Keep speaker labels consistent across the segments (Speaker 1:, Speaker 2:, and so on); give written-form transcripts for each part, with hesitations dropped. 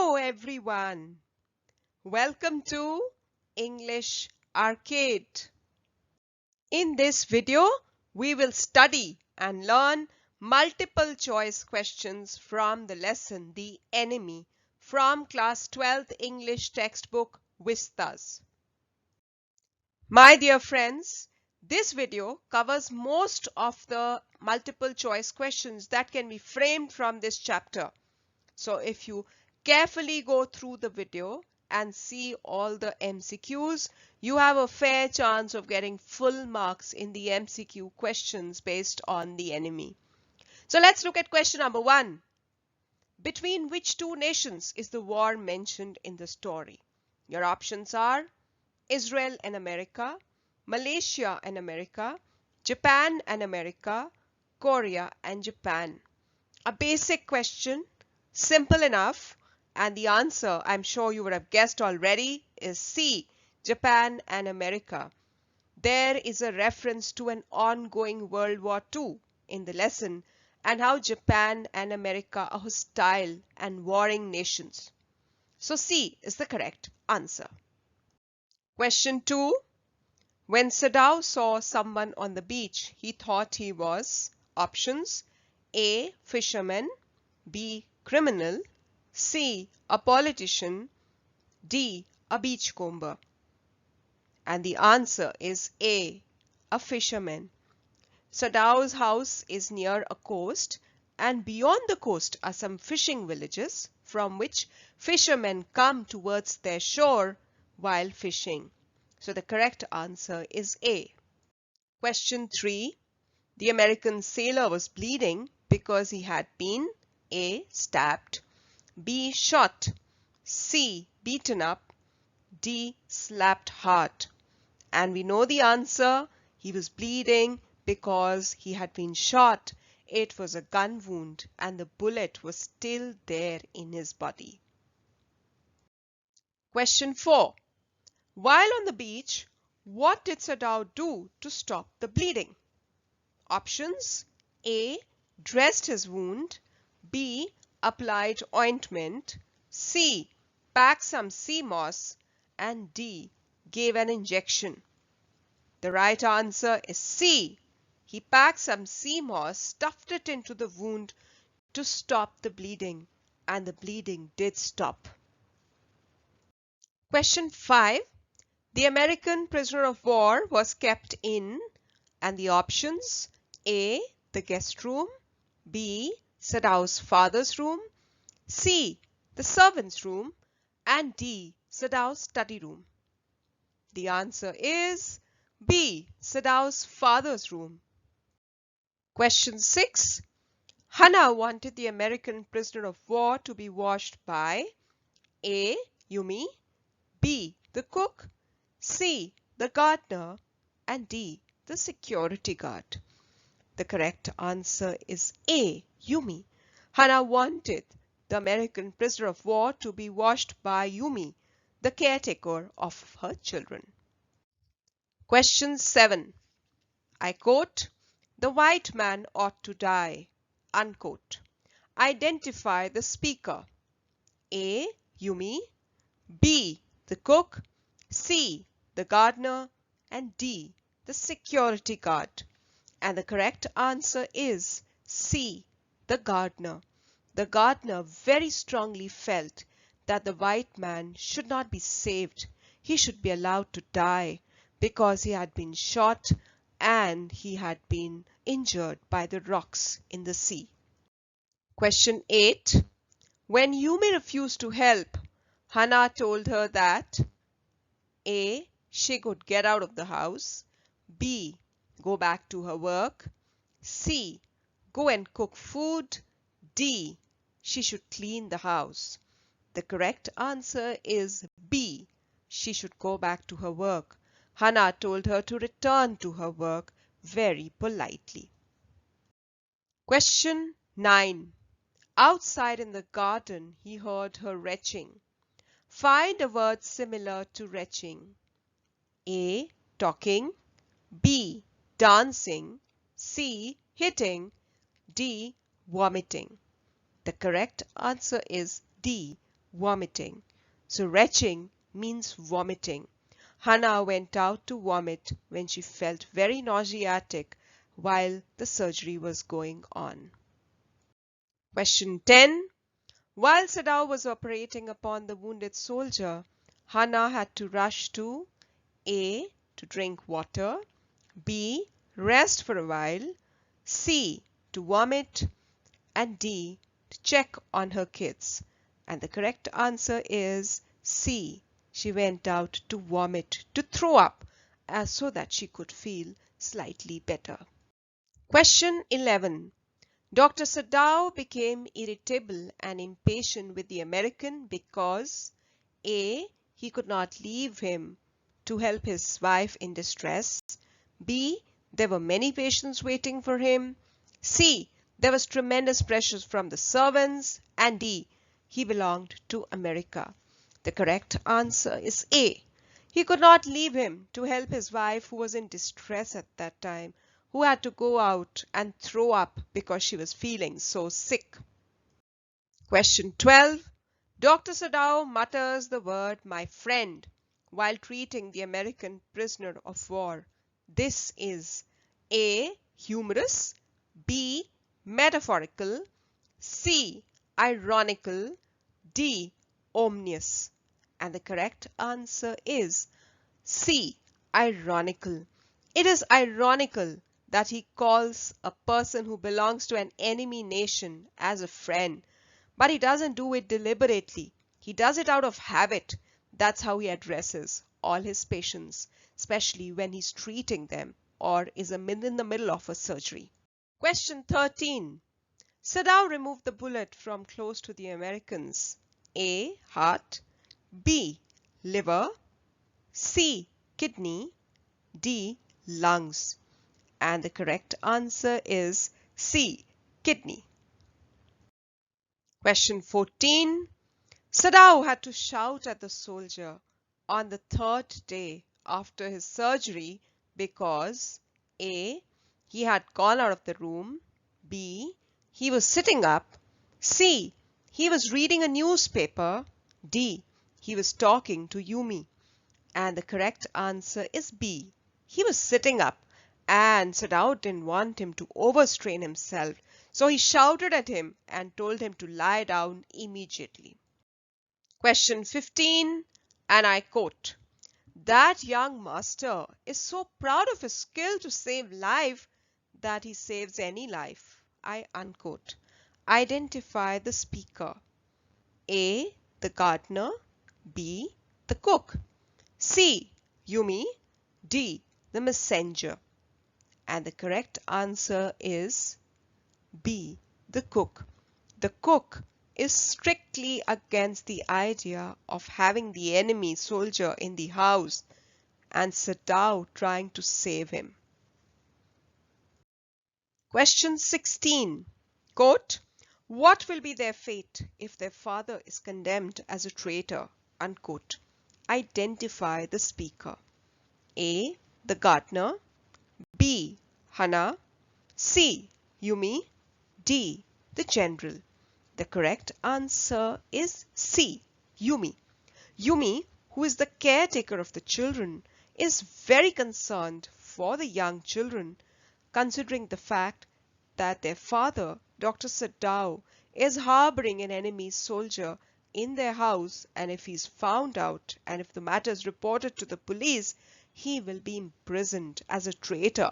Speaker 1: Hello everyone. Welcome to English Arcade. In this video, we will study and learn multiple choice questions from the lesson The Enemy from class 12th English textbook Vistas. My dear friends, this video covers most of the multiple choice questions that can be framed from this chapter. So if you carefully go through the video and see all the MCQs, you have a fair chance of getting full marks in the MCQ questions based on the enemy. So let's look at question number 1. Between which two nations is the war mentioned in the story? Your options are Israel and America, Malaysia and America, Japan and America, Korea and Japan. A basic question. Simple enough, and the answer, I'm sure you would have guessed already, is C, Japan and America. There is a reference to an ongoing World War II in the lesson and how Japan and America are hostile and warring nations. So C is the correct answer. Question 2. When Sadao saw someone on the beach, he thought he was options A, fisherman, B, criminal, C, a politician, D, a beachcomber. And the answer is A, a fisherman. Sadao's house is near a coast, and beyond the coast are some fishing villages from which fishermen come towards their shore while fishing. So the correct answer is A. Question 3. The American sailor was bleeding because he had been A, stabbed, B, shot, C, beaten up, D, slapped hard. And we know the answer. He was bleeding because he had been shot. It was a gun wound and the bullet was still there in his body. Question 4. While on the beach, what did Sadao do to stop the bleeding? Options A, dressed his wound, B, applied ointment, C, packed some sea moss, and D, gave an injection. The right answer is C. He packed some sea moss, stuffed it into the wound to stop the bleeding, and the bleeding did stop. Question 5. The American prisoner of war was kept in, and the options A, the guest room, B, Sadao's father's room, C, the servant's room, and D, Sadao's study room. The answer is B, Sadao's father's room. Question 6. Hana wanted the American prisoner of war to be washed by A, Yumi, B, the cook, C, the gardener, and D, the security guard. The correct answer is A, Yumi. Hana wanted the American prisoner of war to be washed by Yumi, the caretaker of her children. Question 7. I quote, "The white man ought to die," unquote. Identify the speaker. A, Yumi, B, the cook, C, the gardener, and D, the security guard. And the correct answer is C, the gardener. The gardener very strongly felt that the white man should not be saved. He should be allowed to die because he had been shot and he had been injured by the rocks in the sea. Question 8. When Yumi refused to help, Hana told her that A, she could get out of the house, B, go back to her work, C, go and cook food, D, she should clean the house. The correct answer is B, she should go back to her work. Hana told her to return to her work very politely. Question 9. Outside in the garden, he heard her retching. Find a word similar to retching. A, talking, B, dancing, C, hitting, D, vomiting. The correct answer is D, vomiting. So retching means vomiting. Hannah went out to vomit when she felt very nauseatic while the surgery was going on. Question 10. While Sadao was operating upon the wounded soldier, Hannah had to rush to A. to drink water, B. rest for a while, C. to vomit, and D. to check on her kids. And the correct answer is C. She went out to vomit, to throw up, so that she could feel slightly better. Question 11. Dr. Sadao became irritable and impatient with the American because A. he could not leave him to help his wife in distress, B. there were many patients waiting for him, C. there was tremendous pressure from the servants, and D. he belonged to America. The correct answer is A. He could not leave him to help his wife who was in distress at that time, who had to go out and throw up because she was feeling so sick. Question 12. Dr. Sadao mutters the word "my friend" while treating the American prisoner of war. This is A. humorous, B. metaphorical, C. ironical, D. ominous. And the correct answer is C. ironical. It is ironical that he calls a person who belongs to an enemy nation as a friend, but he doesn't do it deliberately. He does it out of habit. That's how he addresses all his patients, especially when he's treating them or is in the middle of a surgery. Question 13. Sadao removed the bullet from close to the Americans. A. heart, B. liver, C. kidney, D. lungs. And the correct answer is C. kidney. Question 14. Sadao had to shout at the soldier on the third day after his surgery because A. he had gone out of the room, B. he was sitting up, C. he was reading a newspaper, D. he was talking to Yumi. And the correct answer is B. He was sitting up, and Sadao didn't want him to overstrain himself, so he shouted at him and told him to lie down immediately. Question 15, and I quote, "That young master is so proud of his skill to save life that he saves any life." I unquote. Identify the speaker. A. the gardener, B. the cook, C. Yumi, D. the messenger. And the correct answer is B. the cook. The cook is strictly against the idea of having the enemy soldier in the house and Sadao trying to save him. Question 16. Quote, "What will be their fate if their father is condemned as a traitor?" Unquote. Identify the speaker. A. the gardener, B. Hannah, C. Yumi, D. the general. The correct answer is C. Yumi. Yumi, who is the caretaker of the children, is very concerned for the young children, considering the fact that their father, Dr. Sadao, is harboring an enemy soldier in their house, and if he's found out and if the matter is reported to the police, he will be imprisoned as a traitor.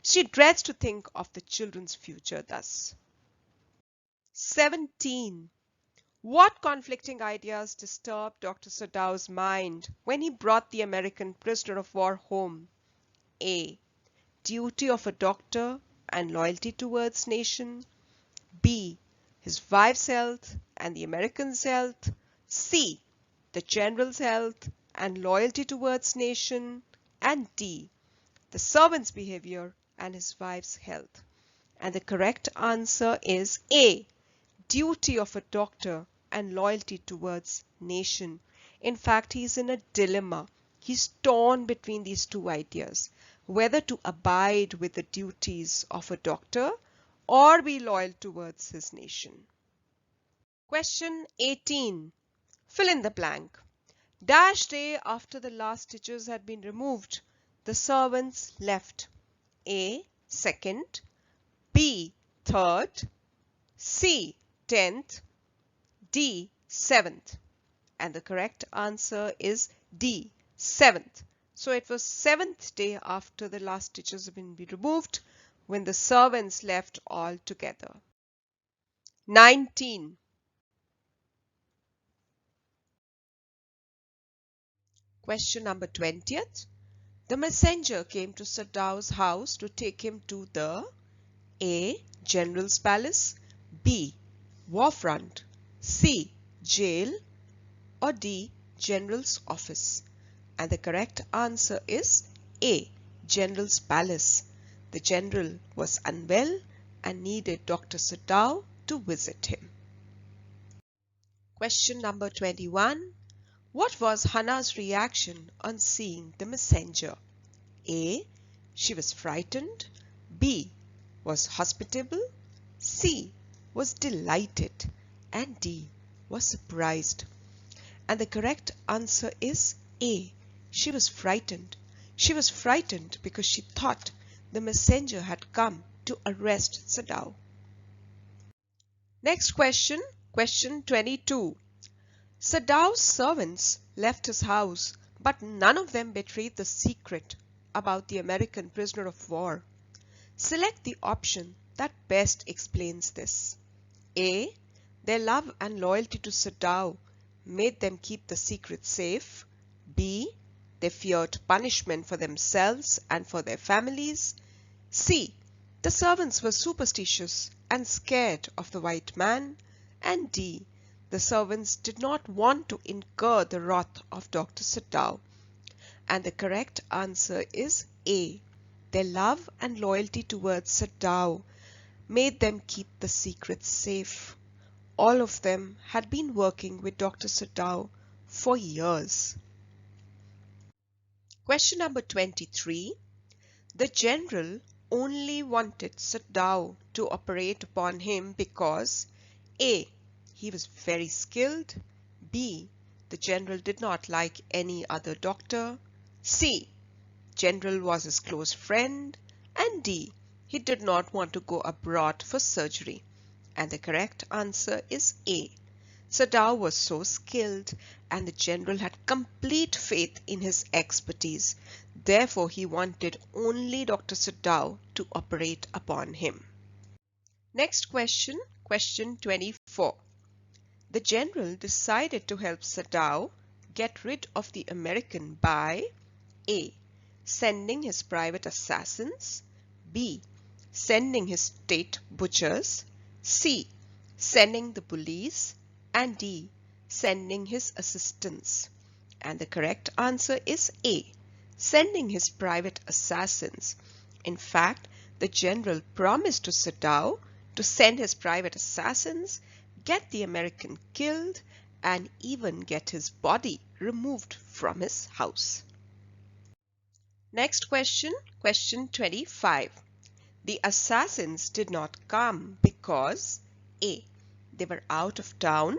Speaker 1: She dreads to think of the children's future thus. 17. What conflicting ideas disturbed Dr. Sadao's mind when he brought the American prisoner of war home? A. duty of a doctor and loyalty towards nation, B. his wife's health and the American's health, C. the general's health and loyalty towards nation, and D. the servant's behavior and his wife's health. And the correct answer is A. duty of a doctor and loyalty towards nation. In fact, he's in a dilemma. He's torn between these two ideas, whether to abide with the duties of a doctor or be loyal towards his nation. Question 18. Fill in the blank. Dash day after the last stitches had been removed, the servants left. A. Second, B. Third, C. 10th, D. 7th. And the correct answer is D. 7th. So it was 7th day after the last stitches have been removed when the servants left altogether. 19. Question number 20th. The messenger came to Sadau's house to take him to the A. General's Palace, B. War front, C. Jail, or D. General's office. And the correct answer is A. General's Palace. The general was unwell and needed Dr. Sadau to visit him. Question number 21. What was Hannah's reaction on seeing the messenger? A. She was frightened. B. Was hospitable. C. Was delighted. And D. Was surprised. And the correct answer is A. She was frightened. She was frightened because she thought the messenger had come to arrest Sadau. Next question, question 22. Sadau's servants left his house, but none of them betrayed the secret about the American prisoner of war. Select the option that best explains this. A. Their love and loyalty to Sadau made them keep the secret safe. B. They feared punishment for themselves and for their families. C. The servants were superstitious and scared of the white man. And D. The servants did not want to incur the wrath of Dr. Sadau. And the correct answer is A. Their love and loyalty towards Sadau made them keep the secret safe. All of them had been working with Dr. Sadau for years. Question number 23. The general only wanted Sadau to operate upon him because A. He was very skilled. B. The general did not like any other doctor. C. General was his close friend. And D. He did not want to go abroad for surgery. And the correct answer is A. Sadau was so skilled and the general had complete faith in his expertise. Therefore, he wanted only Dr. Sadau to operate upon him. Next question, question 24. The general decided to help Sadau get rid of the American by A. Sending his private assassins. B. Sending his state butchers. C. Sending the police. And D. Sending his assistants. And the correct answer is A. Sending his private assassins. In fact, the general promised to Sadau to send his private assassins, get the American killed, and even get his body removed from his house. Next question, question 25. The assassins did not come because A. They were out of town.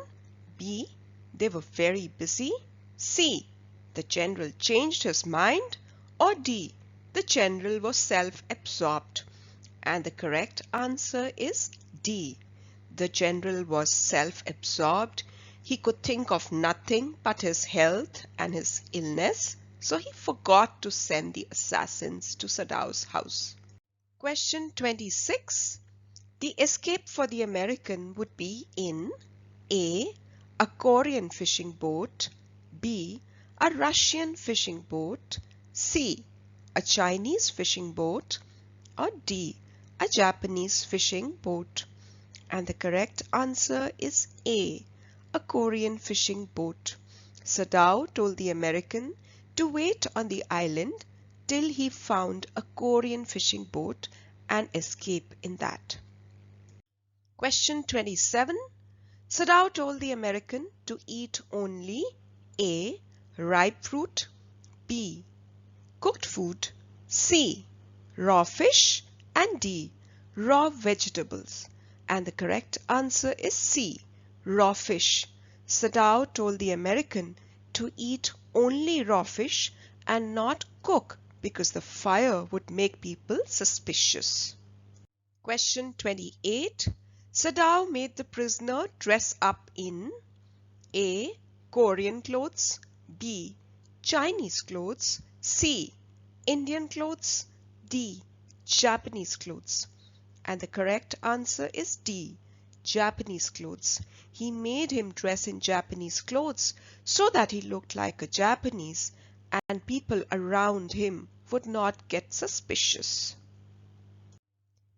Speaker 1: B. They were very busy. C. The general changed his mind. Or D. The general was self-absorbed. And the correct answer is D. The general was self-absorbed. He could think of nothing but his health and his illness, so he forgot to send the assassins to Sadau's house. Question 26. The escape for the American would be in A. A Korean fishing boat. B. A Russian fishing boat. C. A Chinese fishing boat. Or D. A Japanese fishing boat. And the correct answer is A. A Korean fishing boat. Sadau told the American to wait on the island till he found a Korean fishing boat and escape in that. Question 27. Sadau told the American to eat only A. Ripe fruit. B. Cooked food. C. Raw fish. And D. Raw vegetables. And the correct answer is C. Raw fish. Sadao told the American to eat only raw fish and not cook because the fire would make people suspicious. Question 28. Sadao made the prisoner dress up in A. Korean clothes, B. Chinese clothes, C. Indian clothes, D. Japanese clothes. And the correct answer is D. Japanese clothes. He made him dress in Japanese clothes so that he looked like a Japanese and people around him would not get suspicious.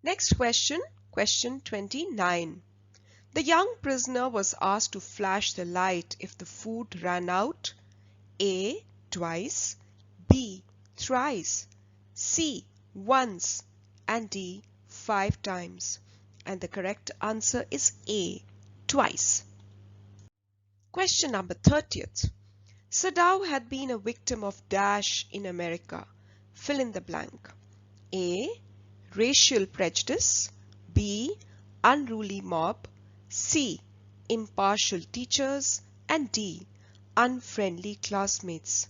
Speaker 1: Next question, question 29. The young prisoner was asked to flash the light if the food ran out. A. Twice, B. Thrice, C. Once, and D. 5 times. And the correct answer is A. Twice. Question number 30th. Sadao had been a victim of dash in America. Fill in the blank. A. Racial prejudice, B. Unruly mob, C. Impartial teachers, and D. Unfriendly classmates.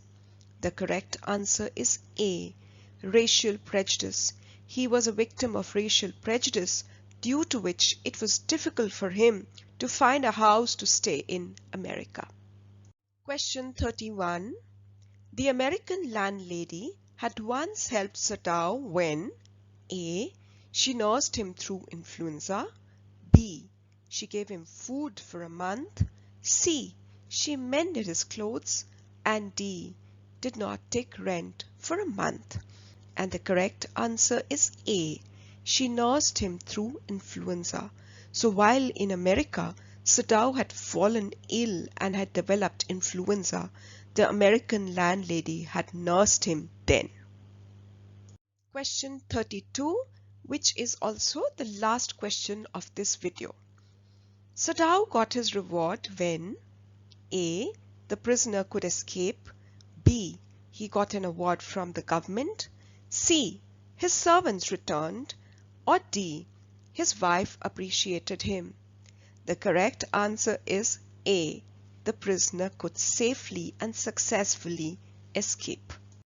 Speaker 1: The correct answer is A. Racial prejudice. He was a victim of racial prejudice, due to which it was difficult for him to find a house to stay in America. Question 31. The American landlady had once helped Sadao when A. She nursed him through influenza, B. She gave him food for a month, C. She mended his clothes, and D. Did not take rent for a month. And the correct answer is A. She nursed him through influenza. So while in America, Sadao had fallen ill and had developed influenza, the American landlady had nursed him then. Question 32, which is also the last question of this video. Sadao got his reward when A. The prisoner could escape, B. He got an award from the government, C. His servants returned, or D. His wife appreciated him. The correct answer is A. The prisoner could safely and successfully escape.